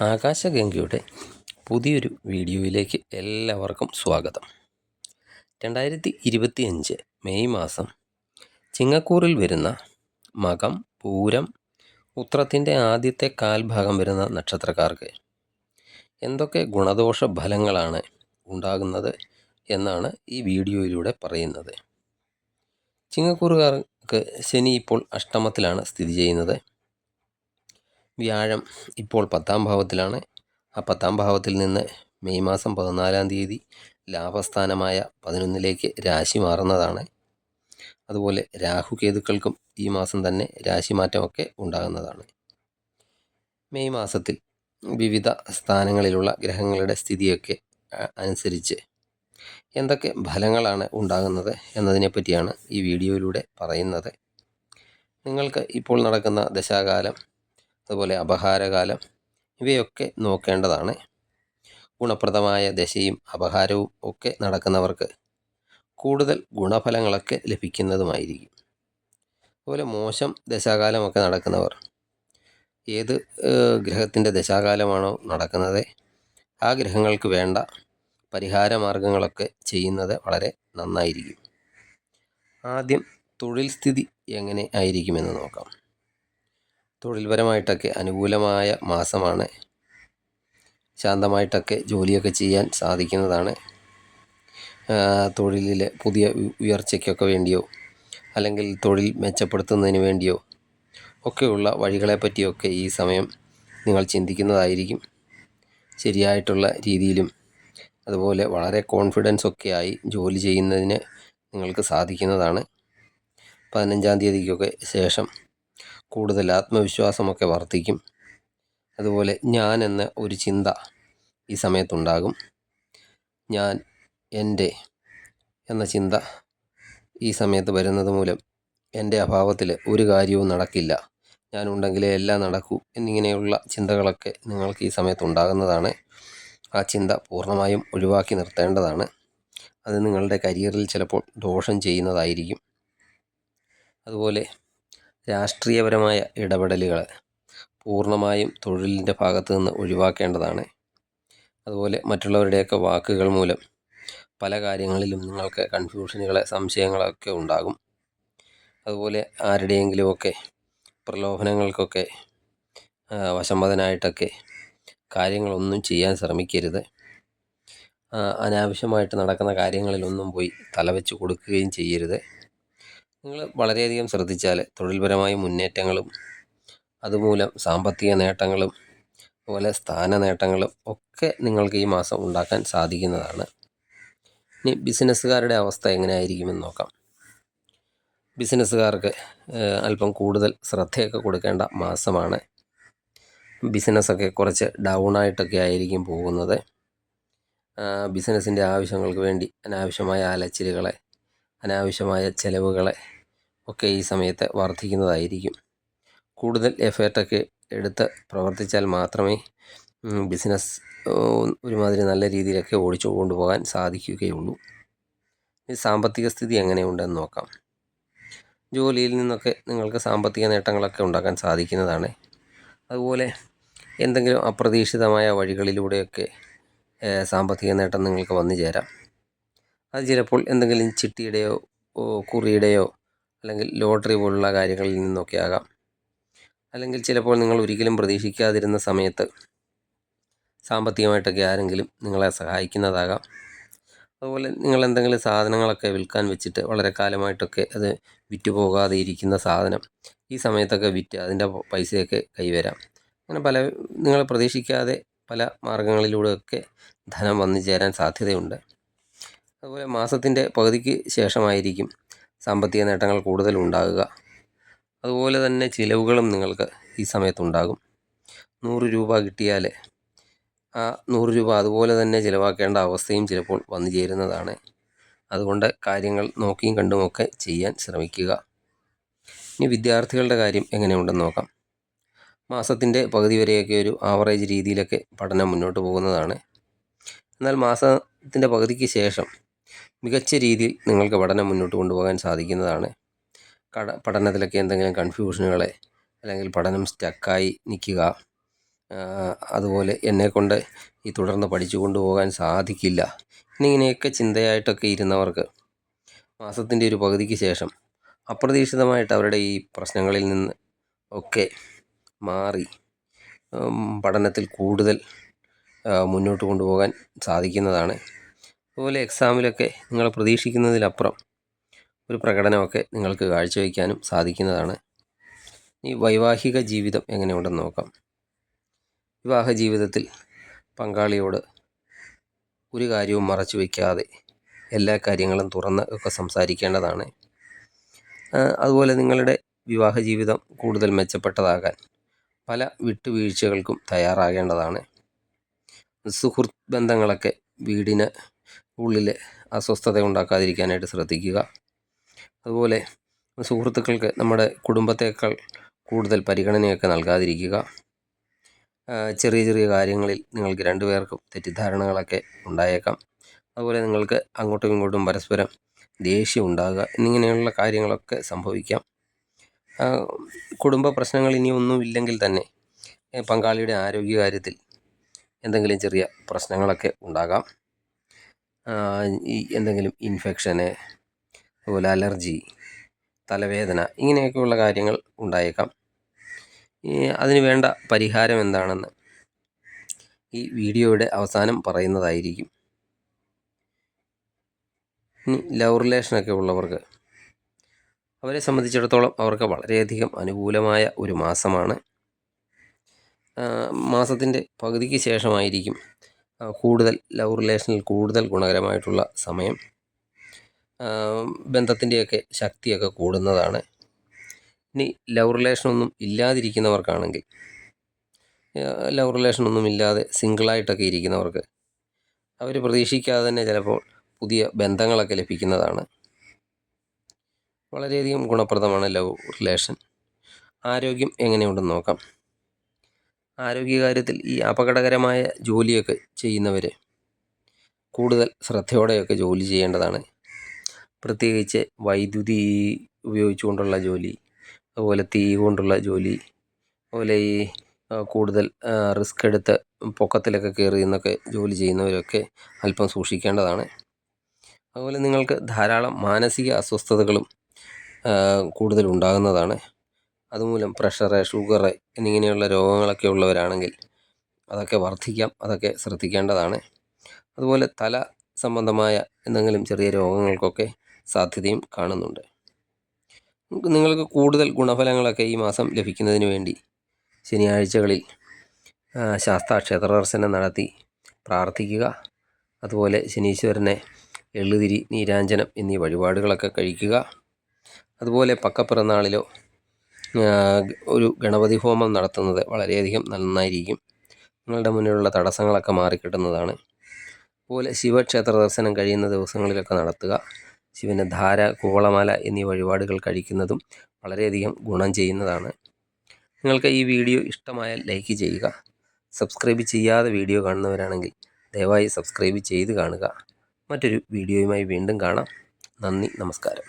ആകാശഗംഗയുടെ പുതിയൊരു വീഡിയോയിലേക്ക് എല്ലാവർക്കും സ്വാഗതം. 2025 മെയ് മാസം ചിങ്ങക്കൂറിൽ വരുന്ന മകം, പൂരം, ഉത്രത്തിൻ്റെ ആദ്യത്തെ കാൽഭാഗം വരുന്ന നക്ഷത്രക്കാർക്ക് എന്തൊക്കെ ഗുണദോഷ ഫലങ്ങളാണ് ഉണ്ടാകുന്നത് എന്നാണ് ഈ വീഡിയോയിലൂടെ പറയുന്നത്. ചിങ്ങക്കൂറുകാർക്ക് ശനി ഇപ്പോൾ അഷ്ടമത്തിലാണ് സ്ഥിതി ചെയ്യുന്നത്. വ്യാഴം ഇപ്പോൾ 10-ാം ഭാവത്തിലാണ്. ആ 10-ാം ഭാവത്തിൽ നിന്ന് മെയ് മാസം 14-ാം തീയതി ലാഭസ്ഥാനമായ 11-ലേക്ക് രാശി മാറുന്നതാണ്. അതുപോലെ രാഹുകേതുക്കൾക്കും ഈ മാസം തന്നെ രാശിമാറ്റമൊക്കെ ഉണ്ടാകുന്നതാണ്. മെയ് മാസത്തിൽ വിവിധ സ്ഥാനങ്ങളിലുള്ള ഗ്രഹങ്ങളുടെ സ്ഥിതിയൊക്കെ അനുസരിച്ച് എന്തൊക്കെ ഫലങ്ങളാണ് ഉണ്ടാകുന്നത് എന്നതിനെപ്പറ്റിയാണ് ഈ വീഡിയോയിലൂടെ പറയുന്നത്. നിങ്ങൾക്ക് ഇപ്പോൾ നടക്കുന്ന ദശാകാലം, അതുപോലെ അപഹാരകാലം ഇവയൊക്കെ നോക്കേണ്ടതാണ്. ഗുണപ്രദമായ ദശയും അപഹാരവും ഒക്കെ നടക്കുന്നവർക്ക് കൂടുതൽ ഗുണഫലങ്ങളൊക്കെ ലഭിക്കുന്നതുമായിരിക്കും. അതുപോലെ മോശം ദശാകാലമൊക്കെ നടക്കുന്നവർ ഏത് ഗ്രഹത്തിൻ്റെ ദശാകാലമാണോ നടക്കുന്നത് ആ ഗ്രഹങ്ങൾക്ക് വേണ്ട പരിഹാര മാർഗങ്ങളൊക്കെ ചെയ്യുന്നത് വളരെ നന്നായിരിക്കും. ആദ്യം തൊഴിൽ സ്ഥിതി എങ്ങനെ ആയിരിക്കുമെന്ന് നോക്കാം. തൊഴിൽപരമായിട്ടൊക്കെ അനുകൂലമായ മാസമാണ്. ശാന്തമായിട്ടൊക്കെ ജോലിയൊക്കെ ചെയ്യാൻ സാധിക്കുന്നതാണ്. തൊഴിലിൽ പുതിയ ഉയർച്ചയ്ക്കൊക്കെ വേണ്ടിയോ അല്ലെങ്കിൽ തൊഴിൽ മെച്ചപ്പെടുത്തുന്നതിന് വേണ്ടിയോ ഒക്കെയുള്ള വഴികളെ പറ്റിയൊക്കെ ഈ സമയം നിങ്ങൾ ചിന്തിക്കുന്നതായിരിക്കും. ശരിയായിട്ടുള്ള രീതിയിലും അതുപോലെ വളരെ കോൺഫിഡൻസ് ഒക്കെ ആയി ജോലി ചെയ്യുന്നതിന് നിങ്ങൾക്ക് സാധിക്കുന്നതാണ്. 15-ാം തീയതിക്കൊക്കെ ശേഷം കൂടുതൽ ആത്മവിശ്വാസമൊക്കെ വർദ്ധിക്കും. അതുപോലെ ഞാൻ എന്ന ഒരു ചിന്ത ഈ സമയത്തുണ്ടാകും. ഞാൻ, എൻ്റെ എന്ന ചിന്ത ഈ സമയത്ത് വരുന്നത് മൂലം എൻ്റെ അഭാവത്തിൽ ഒരു കാര്യവും നടക്കില്ല, ഞാനുണ്ടെങ്കിലേ എല്ലാം നടക്കൂ എന്നിങ്ങനെയുള്ള ചിന്തകളൊക്കെ നിങ്ങൾക്ക് ഈ സമയത്ത് ഉണ്ടാകുന്നതാണ്. ആ ചിന്ത പൂർണ്ണമായും ഒഴിവാക്കി നിർത്തേണ്ടതാണ്. അത് നിങ്ങളുടെ കരിയറിൽ ചിലപ്പോൾ ദോഷം ചെയ്യുന്നതായിരിക്കും. അതുപോലെ രാഷ്ട്രീയപരമായ ഇടപെടലുകൾ പൂർണ്ണമായും തൊഴിലിൻ്റെ ഭാഗത്തു നിന്ന് ഒഴിവാക്കേണ്ടതാണ്. അതുപോലെ മറ്റുള്ളവരുടെയൊക്കെ വാക്കുകൾ മൂലം പല കാര്യങ്ങളിലും നിങ്ങൾക്ക് കൺഫ്യൂഷനുകൾ, സംശയങ്ങളൊക്കെ ഉണ്ടാകും. അതുപോലെ ആരുടെയെങ്കിലുമൊക്കെ പ്രലോഭനങ്ങൾക്കൊക്കെ വശംവദനായിട്ടൊക്കെ കാര്യങ്ങളൊന്നും ചെയ്യാൻ ശ്രമിക്കരുത്. അനാവശ്യമായിട്ട് നടക്കുന്ന കാര്യങ്ങളിലൊന്നും പോയി തലവെച്ച് കൊടുക്കുകയും ചെയ്യരുത്. നിങ്ങൾ വളരെയധികം ശ്രദ്ധിച്ചാൽ തൊഴിൽപരമായ മുന്നേറ്റങ്ങളും അതുമൂലം സാമ്പത്തിക നേട്ടങ്ങളും അതുപോലെ സ്ഥാന നേട്ടങ്ങളും ഒക്കെ നിങ്ങൾക്ക് ഈ മാസം ഉണ്ടാക്കാൻ സാധിക്കുന്നതാണ്. ഇനി ബിസിനസ്സുകാരുടെ അവസ്ഥ എങ്ങനെയായിരിക്കുമെന്ന് നോക്കാം. ബിസിനസ്സുകാർക്ക് അല്പം കൂടുതൽ ശ്രദ്ധയൊക്കെ കൊടുക്കേണ്ട മാസമാണ്. ബിസിനസ്സൊക്കെ കുറച്ച് ഡൗണായിട്ടൊക്കെ ആയിരിക്കും പോകുന്നത്. ബിസിനസ്സിൻ്റെ ആവശ്യങ്ങൾക്ക് വേണ്ടി അനാവശ്യമായ അലച്ചിലുകളെ, അനാവശ്യമായ ചിലവുകളെ ഒക്കെ ഈ സമയത്ത് വർദ്ധിക്കുന്നതായിരിക്കും. കൂടുതൽ എഫേർട്ടൊക്കെ എടുത്ത് പ്രവർത്തിച്ചാൽ മാത്രമേ ബിസിനസ് ഒരുമാതിരി നല്ല രീതിയിലൊക്കെ ഓടിച്ചു കൊണ്ടുപോകാൻ സാധിക്കുകയുള്ളൂ. ഈ സാമ്പത്തിക സ്ഥിതി എങ്ങനെയുണ്ടെന്ന് നോക്കാം. ജോലിയിൽ നിന്നൊക്കെ നിങ്ങൾക്ക് സാമ്പത്തിക നേട്ടങ്ങളൊക്കെ ഉണ്ടാക്കാൻ സാധിക്കുന്നതാണ്. അതുപോലെ എന്തെങ്കിലും അപ്രതീക്ഷിതമായ വഴികളിലൂടെയൊക്കെ സാമ്പത്തിക നേട്ടം നിങ്ങൾക്ക് വന്നു ചേരാം. അത് ചിലപ്പോൾ എന്തെങ്കിലും ചിട്ടിയുടെയോ കുറിയുടെയോ അല്ലെങ്കിൽ ലോട്ടറി പോലുള്ള കാര്യങ്ങളിൽ നിന്നൊക്കെ ആകാം. അല്ലെങ്കിൽ ചിലപ്പോൾ നിങ്ങൾ ഒരിക്കലും പ്രതീക്ഷിക്കാതിരുന്ന സമയത്ത് സാമ്പത്തികമായിട്ടൊക്കെ ആരെങ്കിലും നിങ്ങളെ സഹായിക്കുന്നതാകാം. അതുപോലെ നിങ്ങൾ എന്തെങ്കിലും സാധനങ്ങളൊക്കെ വിൽക്കാൻ വെച്ചിട്ട് വളരെ കാലമായിട്ടൊക്കെ അത് വിറ്റ് പോകാതെ ഇരിക്കുന്ന സാധനം ഈ സമയത്തൊക്കെ വിറ്റ് അതിൻ്റെ പൈസയൊക്കെ കൈവരാം. അങ്ങനെ പല നിങ്ങൾ പ്രതീക്ഷിക്കാതെ പല മാർഗങ്ങളിലൂടെയൊക്കെ ധനം വന്നു ചേരാൻ സാധ്യതയുണ്ട്. അതുപോലെ മാസത്തിൻ്റെ പകുതിക്ക് ശേഷമായിരിക്കും സാമ്പത്തിക നേട്ടങ്ങൾ കൂടുതൽ ഉണ്ടാകുക. അതുപോലെ തന്നെ ചിലവുകളും നിങ്ങൾക്ക് ഈ സമയത്തുണ്ടാകും. 100 രൂപ കിട്ടിയാൽ ആ 100 രൂപ അതുപോലെ തന്നെ ചിലവാക്കേണ്ട അവസ്ഥയും ചിലപ്പോൾ വന്നു ചേരുന്നതാണ്. അതുകൊണ്ട് കാര്യങ്ങൾ നോക്കിയും കണ്ടുമൊക്കെ ചെയ്യാൻ ശ്രമിക്കുക. ഇനി വിദ്യാർത്ഥികളുടെ കാര്യം എങ്ങനെയുണ്ടെന്ന് നോക്കാം. മാസത്തിൻ്റെ പകുതി വരെയൊക്കെ ഒരു ആവറേജ് രീതിയിലൊക്കെ പഠനം മുന്നോട്ട് പോകുന്നതാണ്. എന്നാൽ മാസത്തിൻ്റെ പകുതിക്ക് ശേഷം മികച്ച രീതിയിൽ നിങ്ങൾക്ക് പഠനം മുന്നോട്ട് കൊണ്ടുപോകാൻ സാധിക്കുന്നതാണ്. പഠനത്തിലൊക്കെ എന്തെങ്കിലും കൺഫ്യൂഷനുകളെ അല്ലെങ്കിൽ പഠനം സ്റ്റക്കായി നിൽക്കുക, അതുപോലെ എന്നെക്കൊണ്ട് ഈ തുടർന്ന് പഠിച്ചു കൊണ്ടുപോകാൻ സാധിക്കില്ല എന്നിങ്ങനെയൊക്കെ ചിന്തയായിട്ടൊക്കെ ഇരുന്നവർക്ക് മാസത്തിൻ്റെ ഒരു പകുതിക്ക് ശേഷം അപ്രതീക്ഷിതമായിട്ട് അവരുടെ ഈ പ്രശ്നങ്ങളിൽ നിന്ന് ഒക്കെ മാറി പഠനത്തിൽ കൂടുതൽ മുന്നോട്ട് കൊണ്ടുപോകാൻ സാധിക്കുന്നതാണ്. അതുപോലെ എക്സാമിലൊക്കെ നിങ്ങൾ പ്രതീക്ഷിക്കുന്നതിലപ്പുറം ഒരു പ്രകടനമൊക്കെ നിങ്ങൾക്ക് കാഴ്ചവെക്കാനും സാധിക്കുന്നതാണ്. ഈ വൈവാഹിക ജീവിതം എങ്ങനെയുണ്ടെന്ന് നോക്കാം. വിവാഹ ജീവിതത്തിൽ പങ്കാളിയോട് ഒരു കാര്യവും മറച്ചു വയ്ക്കാതെ എല്ലാ കാര്യങ്ങളും തുറന്ന് ഒക്കെ സംസാരിക്കേണ്ടതാണ്. അതുപോലെ നിങ്ങളുടെ വിവാഹ ജീവിതം കൂടുതൽ മെച്ചപ്പെട്ടതാകാൻ പല വിട്ടുവീഴ്ചകൾക്കും തയ്യാറാകേണ്ടതാണ്. സുഹൃത്ത് ബന്ധങ്ങളൊക്കെ വീടിന് ഉള്ളിൽ അസ്വസ്ഥത ഉണ്ടാക്കാതിരിക്കാനായിട്ട് ശ്രദ്ധിക്കുക. അതുപോലെ സുഹൃത്തുക്കൾക്ക് നമ്മുടെ കുടുംബത്തേക്കാൾ കൂടുതൽ പരിഗണനയൊക്കെ നൽകാതിരിക്കുക. ചെറിയ ചെറിയ കാര്യങ്ങളിൽ നിങ്ങൾക്ക് രണ്ടുപേർക്കും തെറ്റിദ്ധാരണകളൊക്കെ ഉണ്ടായേക്കാം. അതുപോലെ നിങ്ങൾക്ക് അങ്ങോട്ടും ഇങ്ങോട്ടും പരസ്പരം ദേഷ്യം ഉണ്ടാകുക എന്നിങ്ങനെയുള്ള കാര്യങ്ങളൊക്കെ സംഭവിക്കാം. കുടുംബ പ്രശ്നങ്ങൾ ഇനിയൊന്നും ഇല്ലെങ്കിൽ തന്നെ പങ്കാളിയുടെ ആരോഗ്യകാര്യത്തിൽ എന്തെങ്കിലും ചെറിയ പ്രശ്നങ്ങളൊക്കെ ഉണ്ടാകാം. ഈ എന്തെങ്കിലും ഇൻഫെക്ഷന്, അതുപോലെ അലർജി, തലവേദന ഇങ്ങനെയൊക്കെയുള്ള കാര്യങ്ങൾ ഉണ്ടായേക്കാം. അതിന് വേണ്ട പരിഹാരം എന്താണെന്ന് ഈ വീഡിയോയുടെ അവസാനം പറയുന്നതായിരിക്കും. ഇനി ലവ് റിലേഷനൊക്കെ ഉള്ളവർക്ക് അവരെ സംബന്ധിച്ചിടത്തോളം അവർക്ക് വളരെയധികം അനുകൂലമായ ഒരു മാസമാണ്. മാസത്തിൻ്റെ പകുതിക്ക് ശേഷമായിരിക്കും കൂടുതൽ ലവ് റിലേഷനിൽ കൂടുതൽ ഗുണകരമായിട്ടുള്ള സമയം. ബന്ധത്തിൻ്റെയൊക്കെ ശക്തിയൊക്കെ കൂടുന്നതാണ്. ഇനി ലവ് റിലേഷനൊന്നും ഇല്ലാതിരിക്കുന്നവർക്കാണെങ്കിൽ, ലവ് റിലേഷനൊന്നും ഇല്ലാതെ സിംഗിളായിട്ടൊക്കെ ഇരിക്കുന്നവർക്ക് അവർ പ്രതീക്ഷിക്കാതെ തന്നെ ചിലപ്പോൾ പുതിയ ബന്ധങ്ങളൊക്കെ ലഭിക്കുന്നതാണ്. വളരെയധികം ഗുണപ്രദമാണ് ലവ് റിലേഷൻ. ആരോഗ്യം എങ്ങനെയുണ്ടെന്ന് നോക്കാം. ആരോഗ്യകാര്യത്തിൽ ഈ അപകടകരമായ ജോലിയൊക്കെ ചെയ്യുന്നവർ കൂടുതൽ ശ്രദ്ധയോടെയൊക്കെ ജോലി ചെയ്യേണ്ടതാണ്. പ്രത്യേകിച്ച് വൈദ്യുതി ഉപയോഗിച്ചുകൊണ്ടുള്ള ജോലി, അതുപോലെ തീ കൊണ്ടുള്ള ജോലി, അതുപോലെ ഈ കൂടുതൽ റിസ്ക് എടുത്ത് പൊക്കത്തിലൊക്കെ കയറി നിന്നൊക്കെ ജോലി ചെയ്യുന്നവരൊക്കെ അല്പം സൂക്ഷിക്കേണ്ടതാണ്. അതുപോലെ നിങ്ങൾക്ക് ധാരാളം മാനസിക അസ്വസ്ഥതകളും കൂടുതൽ ഉണ്ടാകുന്നതാണ്. അതുമൂലം പ്രഷറ്, ഷുഗറ് എന്നിങ്ങനെയുള്ള രോഗങ്ങളൊക്കെ ഉള്ളവരാണെങ്കിൽ അതൊക്കെ വർദ്ധിക്കാം. അതൊക്കെ ശ്രദ്ധിക്കേണ്ടതാണ്. അതുപോലെ തല സംബന്ധമായ എന്തെങ്കിലും ചെറിയ രോഗങ്ങൾക്കൊക്കെ സാധ്യതയും കാണുന്നുണ്ട്. നിങ്ങൾക്ക് കൂടുതൽ ഗുണഫലങ്ങളൊക്കെ ഈ മാസം ലഭിക്കുന്നതിന് വേണ്ടി ശനിയാഴ്ചകളിൽ ശാസ്താ ക്ഷേത്ര ദർശനം നടത്തി പ്രാർത്ഥിക്കുക. അതുപോലെ ശനീശ്വരനെ എള്ളുതിരി, നീരാഞ്ജനം എന്നീ വഴിപാടുകളൊക്കെ കഴിക്കുക. അതുപോലെ പക്കപ്പിറന്നാളിലോ ഒരു ഗണപതി ഹോമം നടത്തുന്നത് വളരെയധികം നന്നായിരിക്കും. നിങ്ങളുടെ മുന്നിലുള്ള തടസ്സങ്ങളൊക്കെ മാറിക്കിട്ടുന്നതാണ്. അതുപോലെ ശിവക്ഷേത്ര ദർശനം കഴിയുന്ന ദിവസങ്ങളിലൊക്കെ നടത്തുക. ശിവന് ധാര, കൂവളമാല എന്നീ വഴിപാടുകൾ കഴിക്കുന്നതും വളരെയധികം ഗുണം ചെയ്യുന്നതാണ്. നിങ്ങൾക്ക് ഈ വീഡിയോ ഇഷ്ടമായാൽ ലൈക്ക് ചെയ്യുക. സബ്സ്ക്രൈബ് ചെയ്യാതെ വീഡിയോ കാണുന്നവരാണെങ്കിൽ ദയവായി സബ്സ്ക്രൈബ് ചെയ്ത് കാണുക. മറ്റൊരു വീഡിയോയുമായി വീണ്ടും കാണാം. നന്ദി, നമസ്കാരം.